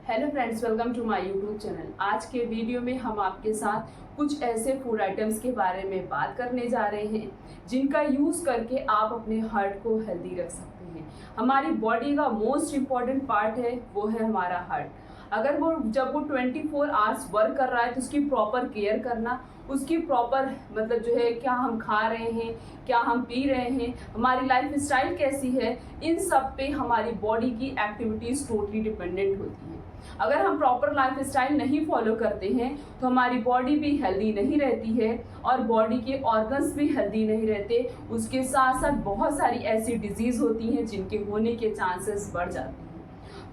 Hello friends, welcome to my YouTube channel. आज के video में हम आपके साथ कुछ ऐसे फूड आइटम्स के बारे में बात करने जा रहे हैं जिनका यूज़ करके आप अपने हार्ट को हेल्दी रख सकते हैं। हमारी बॉडी का मोस्ट इम्पॉर्टेंट पार्ट है वो है हमारा हार्ट। अगर जब वो 24 आवर्स वर्क कर रहा है तो उसकी प्रॉपर केयर करना, उसकी प्रॉपर मतलब जो है क्या हम खा रहे हैं, क्या हम पी रहे हैं, हमारी लाइफ स्टाइल कैसी है, इन सब पे हमारी बॉडी की एक्टिविटीज़ टोटली डिपेंडेंट होती हैं। अगर हम प्रॉपर लाइफ स्टाइल नहीं फॉलो करते हैं तो हमारी बॉडी भी हेल्दी नहीं रहती है और बॉडी के ऑर्गन्स भी हेल्दी नहीं रहते। उसके साथ साथ बहुत सारी ऐसी डिजीज़ होती हैं जिनके होने के चांसेस बढ़ जाते हैं।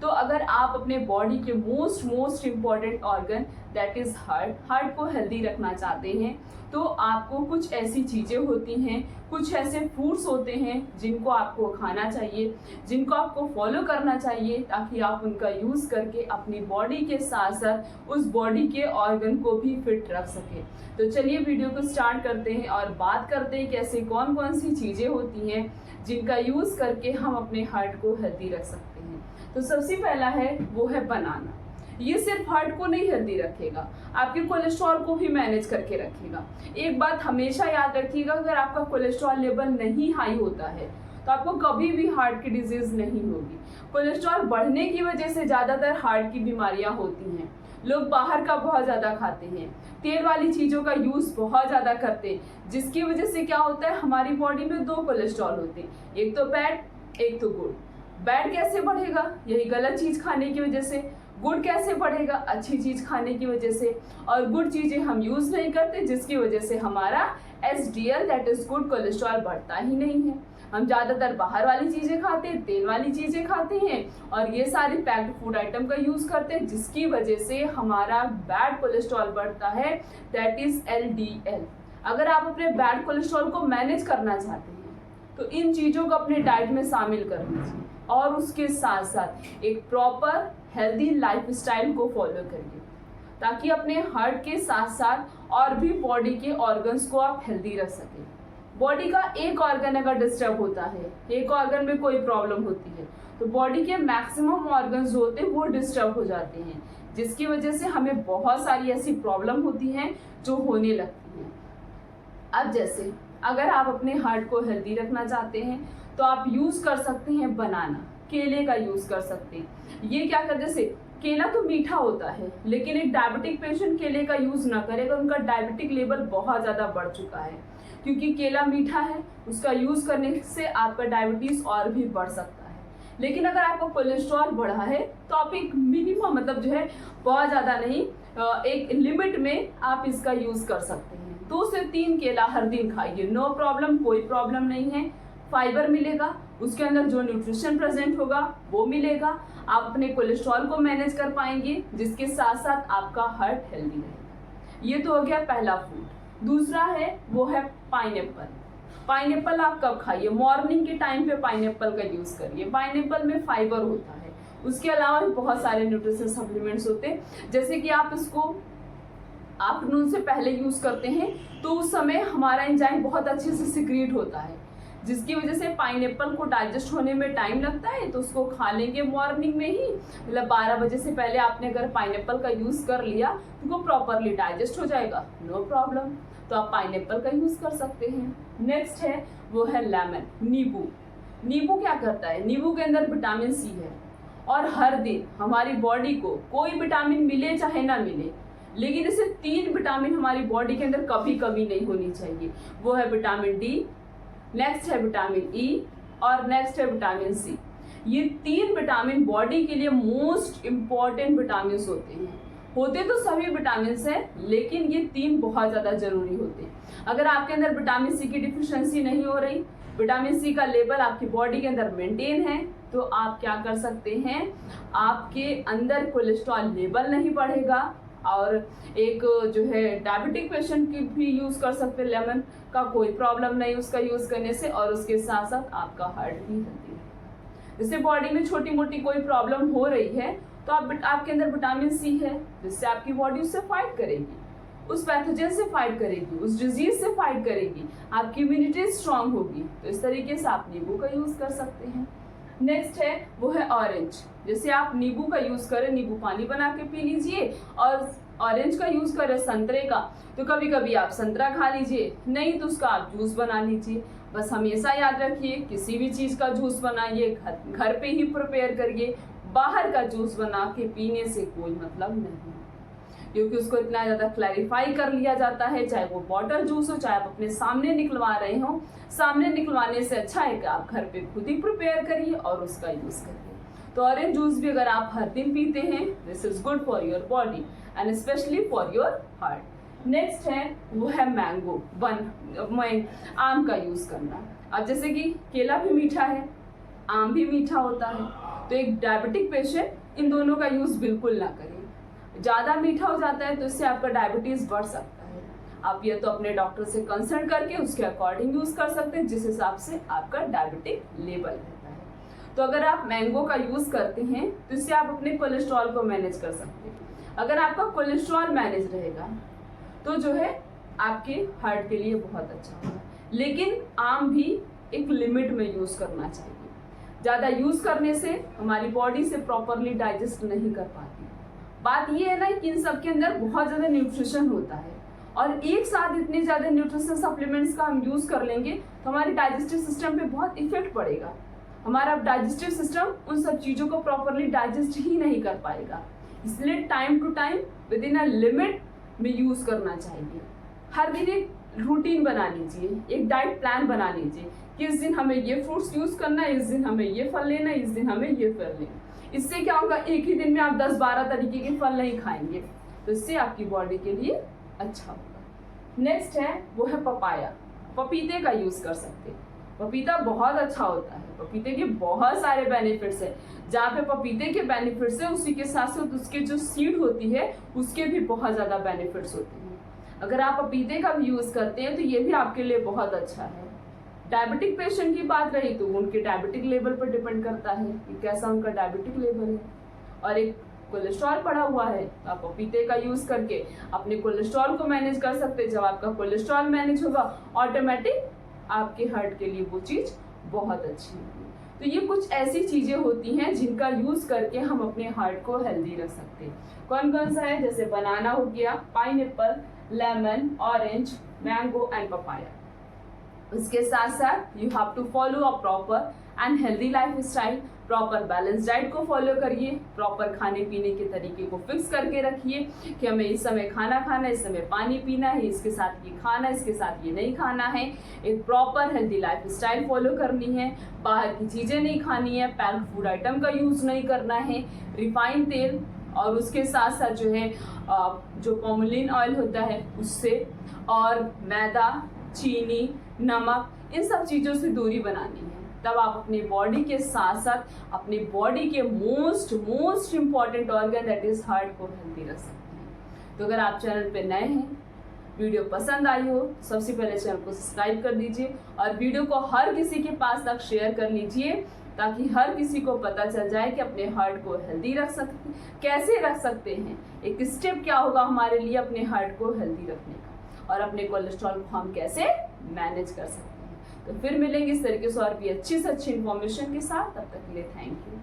तो अगर आप अपने बॉडी के most important organ that is heart को हेल्दी रखना चाहते हैं तो आपको कुछ ऐसी चीज़ें होती हैं, कुछ ऐसे फूड्स होते हैं जिनको आपको खाना चाहिए, जिनको आपको फॉलो करना चाहिए ताकि आप उनका यूज़ करके अपनी बॉडी के साथ साथ उस बॉडी के ऑर्गन को भी फिट रख सकें। तो चलिए वीडियो को स्टार्ट करते हैं और बात करते हैं कैसे कौन कौन सी चीज़ें होती हैं जिनका यूज़ करके हम अपने हार्ट को हेल्दी रख सकते हैं। तो सबसे पहला है वो है बनाना। ये सिर्फ हार्ट को नहीं हेल्दी रखेगा, आपके कोलेस्ट्रॉल को भी मैनेज करके रखेगा। एक बात हमेशा याद रखिएगा, अगर आपका कोलेस्ट्रॉल लेवल नहीं हाई होता है तो आपको कभी भी हार्ट की डिजीज़ नहीं होगी। कोलेस्ट्रॉल बढ़ने की वजह से ज़्यादातर हार्ट की बीमारियां होती हैं। लोग बाहर का बहुत ज़्यादा खाते हैं, तेल वाली चीज़ों का यूज़ बहुत ज़्यादा करते हैं, जिसकी वजह से क्या होता है हमारी बॉडी में दो कोलेस्ट्रॉल होते हैं, एक तो बैड, एक तो गुड। बैड कैसे बढ़ेगा? यही गलत चीज़ खाने की वजह से। गुड कैसे बढ़ेगा? अच्छी चीज़ खाने की वजह से। और गुड चीज़ें हम यूज़ नहीं करते जिसकी वजह से हमारा SDL that is good cholesterol बढ़ता ही नहीं है। हम ज़्यादातर बाहर वाली चीज़ें खाते हैं, तेल वाली चीज़ें खाते हैं और ये सारे पैक्ड फूड आइटम का यूज़ करते हैं जिसकी वजह से हमारा बैड कोलेस्ट्रॉल बढ़ता है दैट इज़ एलडीएल। अगर आप अपने बैड कोलेस्ट्रॉल को मैनेज करना चाहते हैं तो इन चीज़ों को अपने डाइट में शामिल कर लीजिए और उसके साथ साथ एक प्रॉपर हेल्दी लाइफ स्टाइल को फॉलो करिए ताकि अपने हार्ट के साथ साथ और भी बॉडी के ऑर्गन्स को आप हेल्दी रख सकें। बॉडी का एक ऑर्गन अगर डिस्टर्ब होता है, एक ऑर्गन में कोई प्रॉब्लम होती है तो बॉडी के मैक्सिमम ऑर्गन्स जो होते हैं वो डिस्टर्ब हो जाते हैं, जिसकी वजह से हमें बहुत सारी ऐसी प्रॉब्लम होती हैं जो होने लगती हैं। अब जैसे अगर आप अपने हार्ट को हेल्दी रखना चाहते हैं तो आप यूज़ कर सकते हैं बनाना, केले का यूज़ कर सकते हैं। ये क्या कर, जैसे केला तो मीठा होता है लेकिन एक डायबिटिक पेशेंट केले का यूज़ ना करेगा, उनका डायबिटिक लेवल बहुत ज़्यादा बढ़ चुका है। क्योंकि केला मीठा है, उसका यूज़ करने से आपका डायबिटीज़ और भी बढ़ सकता है। लेकिन अगर आपका कोलेस्ट्रॉल बढ़ा है तो आप एक मिनिमम मतलब जो है बहुत ज़्यादा नहीं, एक लिमिट में आप इसका यूज़ कर सकते हैं। 2 से 3 केला हर दिन खाइए, नो प्रॉब्लम, कोई प्रॉब्लम नहीं है। फाइबर मिलेगा, उसके अंदर जो न्यूट्रिशन प्रेजेंट होगा वो मिलेगा, आप अपने कोलेस्ट्रॉल को मैनेज कर पाएंगे जिसके साथ साथ आपका हार्ट हेल्दी रहेगा। ये तो हो गया पहला फूड। दूसरा है वो है पाइनएप्पल। पाइनएप्पल आप कब खाइए? मॉर्निंग के टाइम पे पाइनएप्पल का यूज़ करिए। पाइनएप्पल में फाइबर होता है, उसके अलावा भी बहुत सारे न्यूट्रिशन सप्लीमेंट्स होते हैं। जैसे कि आप इसको आफ्टरनून से पहले यूज़ करते हैं तो उस समय हमारा एंजाइम बहुत अच्छे से सिक्रीट होता है, जिसकी वजह से पाइनएप्पल को डाइजेस्ट होने में टाइम लगता है। तो उसको खा लेंगे मॉर्निंग में ही, मतलब 12 बजे से पहले आपने अगर पाइनएप्पल का यूज़ कर लिया तो वो प्रॉपरली डाइजेस्ट हो जाएगा, नो प्रॉब्लम। तो आप पाइनएप्पल का यूज़ कर सकते हैं। नेक्स्ट है वो है लेमन, नींबू। नींबू क्या करता है? नींबू के अंदर विटामिन सी है और हर दिन हमारी बॉडी को कोई विटामिन मिले चाहे ना मिले, लेकिन इसे 3 विटामिन हमारी बॉडी के अंदर कभी कभी नहीं होनी चाहिए। वो है विटामिन डी, नेक्स्ट है विटामिन ई और नेक्स्ट है विटामिन सी। ये 3 विटामिन बॉडी के लिए मोस्ट इम्पॉर्टेंट विटामिन होते तो सभी विटामिन हैं लेकिन ये 3 बहुत ज़्यादा जरूरी होते हैं। अगर आपके अंदर विटामिन सी की डिफिशियंसी नहीं हो रही, विटामिन सी का लेवल आपकी बॉडी के अंदर मेंटेन है, तो आप क्या कर सकते हैं, आपके अंदर कोलेस्ट्रॉल लेवल नहीं बढ़ेगा। और एक जो है डायबिटिक पेशेंट की भी यूज़ कर सकते हैं, लेमन का कोई प्रॉब्लम नहीं उसका यूज़ करने से, और उसके साथ साथ आपका हार्ट भी हेल्दी है। जैसे बॉडी में छोटी मोटी कोई प्रॉब्लम हो रही है तो आपके अंदर विटामिन सी है जिससे आपकी बॉडी उससे फाइट करेगी, उस पैथोजन से फाइट करेगी, उस डिजीज से फाइट करेगी, आपकी इम्यूनिटी स्ट्रांग होगी। तो इस तरीके से आप नींबू का यूज़ कर सकते हैं। नेक्स्ट है वो है ऑरेंज। जैसे आप नींबू का यूज करें, नींबू पानी बना के पी लीजिए, और ऑरेंज का यूज करें संतरे का, तो कभी कभी आप संतरा खा लीजिए, नहीं तो उसका आप जूस बना लीजिए। बस हमेशा याद रखिए, किसी भी चीज का जूस बनाइए घर पे ही प्रिपेयर करिए, बाहर का जूस बना के पीने से कोई मतलब नहीं, क्योंकि उसको इतना ज़्यादा क्लैरिफाई कर लिया जाता है। चाहे वो बॉटल जूस हो, चाहे आप अपने सामने निकलवा रहे हो, सामने निकलवाने से अच्छा है कि आप घर पे खुद ही प्रिपेयर करिए और उसका यूज करिए। तो ऑरेंज जूस भी अगर आप हर दिन पीते हैं, this is good for your body and specially for your heart. Next है वो है मैंगो आम का यूज करना। अब जैसे कि केला भी मीठा है, आम भी मीठा होता है, तो एक डायबिटिक पेशेंट इन दोनों का यूज बिल्कुल ना करें। ज़्यादा मीठा हो जाता है तो इससे आपका डायबिटीज बढ़ सकता है। आप ये तो अपने डॉक्टर से कंसल्ट करके उसके अकॉर्डिंग यूज कर सकते हैं, जिस हिसाब से आपका डायबिटिक लेवल रहता है। तो अगर आप मैंगो का यूज करते हैं तो इससे आप अपने कोलेस्ट्रॉल को मैनेज कर सकते हैं। अगर आपका कोलेस्ट्रॉल मैनेज रहेगा तो जो है आपके हार्ट के लिए बहुत अच्छा होगा। लेकिन आम भी एक लिमिट में यूज करना चाहिए। ज़्यादा यूज करने से हमारी बॉडी से प्रॉपरली डाइजेस्ट नहीं कर पाती। बात ये है ना कि इन सब के अंदर बहुत ज़्यादा न्यूट्रिशन होता है, और एक साथ इतने ज़्यादा न्यूट्रिशन सप्लीमेंट्स का हम यूज़ कर लेंगे तो हमारे डाइजेस्टिव सिस्टम पे बहुत इफेक्ट पड़ेगा। हमारा डाइजेस्टिव सिस्टम उन सब चीज़ों को प्रॉपरली डाइजेस्ट ही नहीं कर पाएगा। इसलिए time to time within a limit में यूज़ करना चाहिए। हर दिन एक रूटीन बना लीजिए, एक डाइट प्लान बना लीजिए कि इस दिन हमें ये फ्रूट्स यूज़ करना है, इस दिन हमें ये फल लेना है, इस दिन हमें ये फल लेना है। इससे क्या होगा, एक ही दिन में आप 10-12 तरीके के फल नहीं खाएंगे, तो इससे आपकी बॉडी के लिए अच्छा होगा। नेक्स्ट है वो है पपाया। पपीते का यूज कर सकते हैं। पपीता बहुत अच्छा होता है, पपीते के बहुत सारे बेनिफिट्स है। जहाँ पे पपीते के बेनिफिट्स है, उसी के साथ साथ उसके जो सीड होती है उसके भी बहुत ज्यादा बेनिफिट्स होते हैं। अगर आप पपीते का भी यूज करते हैं तो ये भी आपके लिए बहुत अच्छा है। डायबिटिक पेशेंट की बात रही तो उनके डायबिटिक लेवल पर डिपेंड करता है कि कैसा उनका डायबिटिक लेवल है। और एक कोलेस्ट्रॉल पड़ा हुआ है तो आप पपीते का यूज करके अपने कोलेस्ट्रॉल को मैनेज कर सकते हैं। जब आपका कोलेस्ट्रॉल मैनेज होगा, ऑटोमेटिक आपके हार्ट के लिए वो चीज बहुत अच्छी होगी। तो ये कुछ ऐसी चीजें होती हैं जिनका यूज करके हम अपने हार्ट को हेल्दी रख सकते हैं। कौन कौन सा है, जैसे बनाना हो गया, pineapple, lemon, orange, mango and papaya. उसके साथ साथ you have to follow a proper and healthy life style. Proper balance diet को फॉलो करिए, प्रॉपर खाने पीने के तरीके को फिक्स करके रखिए कि हमें इस समय खाना खाना है, इस समय पानी पीना है, इसके साथ ये खाना है, इसके साथ ये नहीं खाना है। एक proper healthy life style follow करनी है। बाहर की चीज़ें नहीं खानी है, पैक्ड फूड आइटम का यूज़ नहीं करना है, रिफाइंड तेल और उसके साथ साथ जो है जो पॉमलिन ऑयल होता है उससे, और मैदा, चीनी, नमक, इन सब चीज़ों से दूरी बनानी है। तब आप अपनी बॉडी के साथ साथ अपनी बॉडी के most important organ that is heart को हेल्दी रख सकते हैं। तो अगर आप चैनल पे नए हैं, वीडियो पसंद आई हो, सबसे पहले चैनल को सब्सक्राइब कर दीजिए और वीडियो को हर किसी के पास तक शेयर कर लीजिए, ताकि हर किसी को पता चल जाए कि अपने हार्ट को हेल्दी रख सकते, कैसे रख सकते हैं। एक स्टेप क्या होगा हमारे लिए अपने हार्ट को हेल्दी रखने का, और अपने कोलेस्ट्रॉल को हम कैसे मैनेज कर सकते हैं। तो फिर मिलेंगे इस तरीके से और भी अच्छी से अच्छी इन्फॉर्मेशन के साथ। तब तक के लिए थैंक यू।